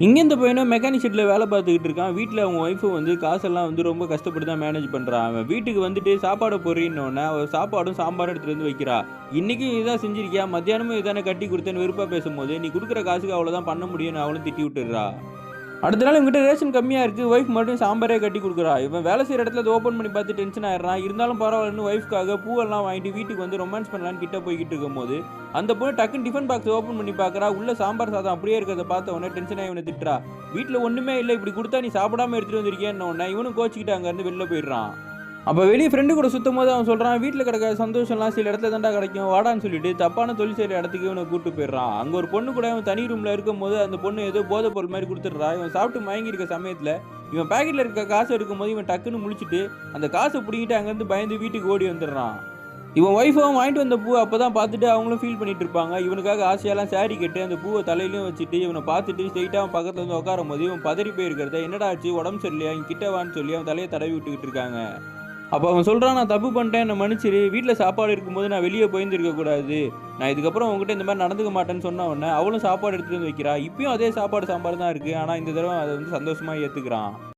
இங்கே இந்த பையனும் மெக்கானிக் ஷெட்டில் வேலை பார்த்துக்கிட்டு இருக்கான். வீட்டில் அவங்க ஒய்ஃபு வந்து காசெல்லாம் வந்து ரொம்ப கஷ்டப்பட்டு தான் மேனேஜ் பண்ணுறான். அவன் வீட்டுக்கு வந்துட்டு சாப்பாடு பொறின்னொன்னே அவள் சாப்பாடும் சாம்பாரும் எடுத்துகிட்டு வந்து வைக்கிறா. இன்றைக்கும் இதான் செஞ்சிருக்கியா, மத்தியானமும் இதானே கட்டி கொடுத்தேன்னு வெறுப்பாக பேசும்போது, நீ கொடுக்குற காசுக்கு அவ்வளோதான் பண்ண முடியும்னு அவளும் திட்டி விட்டுடுறா. அடுத்த நாள் இவங்ககிட்ட ரேஷன் கம்மியாக இருக்குது, ஒய்ஃப் மட்டும் சாம்பாரே கட்டி கொடுக்குறா. இவன் வேலை செய்கிற இடத்துல அதை ஓப்பன் பண்ணி பார்த்து டென்ஷன் ஆயிடுறான். இருந்தாலும் பரவாயில்லன்னு ஒய்ஃப்காக பூவெல்லாம் வாங்கிட்டு வீட்டுக்கு வந்து ரொமான்ஸ் பண்ணலான்னு கிட்ட போய்கிட்டு இருக்கும்போது, அந்த பொண்ணு டக்குன்னு டிஃபன் பாக்ஸ் ஓப்பன் பண்ணி பார்க்குறா. உள்ள சாம்பார் சாதம் அப்படியே இருக்கிறத பார்த்த உடனே டென்ஷன் ஆகி இவனை திட்டுறா. வீட்டில் ஒன்றுமே இல்லை, இப்படி கொடுத்தா நீ சாப்பிடாம எடுத்துகிட்டு வந்திருக்கேன்னு உடனே இவனும் கோச்சிக்கிட்டு அங்கேருந்து வெளில போயிடுறான். அப்போ வெளியே ஃப்ரெண்டு கூட சுற்றும் போது அவன் சொல்கிறான், வீட்டில் கிடக்க சந்தோஷம்லாம் சில இடத்துல தாண்டா கிடைக்கும், வாடான்னு சொல்லிட்டு தப்பான தொழில் செய்கிற இடத்துக்கு இவனை கூப்பிட்டு போயிடுறான். அங்கே ஒரு பொண்ணு கூட இவன் தனி ரூமில் இருக்கும்போது அந்த பொண்ணு ஏதோ போதை பொருள் மாதிரி கொடுத்துட்றா. இவன் சாப்பிட்டு மயங்கி இருக்க சமயத்தில் இவன் பேக்கெட்டில் இருக்க காசை எடுக்கும்போது இவன் டக்குன்னு முழிச்சிட்டு அந்த காசை பிடிக்கிட்டு அங்கேருந்து பயந்து வீட்டுக்கு ஓடி வந்துடுறான். இவன் ஒய்ஃபும் வாங்கிட்டு வந்த பூ அப்போ தான் பார்த்துட்டு அவங்களும் ஃபீல் பண்ணிட்டு இருப்பாங்க. இவனுக்காக ஆசையெல்லாம் சாரி கட்டு அந்த பூவை தலையிலையும் வச்சுட்டு இவனை பார்த்துட்டு ஸ்ட்ரெயிட்டாக அவன் பக்கத்தில் வந்து உட்காரும் போது இவன் பதறி போயிருக்கிறத, என்னடா ஆச்சு உடம்பு சரியில்லையா இங்கே கிட்டவான்னு சொல்லி அவன் தலையை தடவி விட்டுக்கிட்டு இருக்காங்க. அப்போ அவன் சொல்கிறான், நான் தப்பு பண்ணிட்டேன், என்னை மன்னிச்சிரு, வீட்டில் சாப்பாடு இருக்கும்போது நான் வெளியே போயிருந்துருக்கக்கூடாது, நான் இதுக்கப்புறம் உங்ககிட்ட இந்த மாதிரி நடந்துக்க மாட்டேன்னு சொன்ன உடனே அவளும் சாப்பாடு எடுத்துகிட்டு வந்து வைக்கிறா. இப்பயும் அதே சாப்பாடு சாம்பார் தான் இருக்குது, ஆனால் இந்த தடவை அதை வந்து சந்தோஷமாக ஏற்றுக்கிறான்.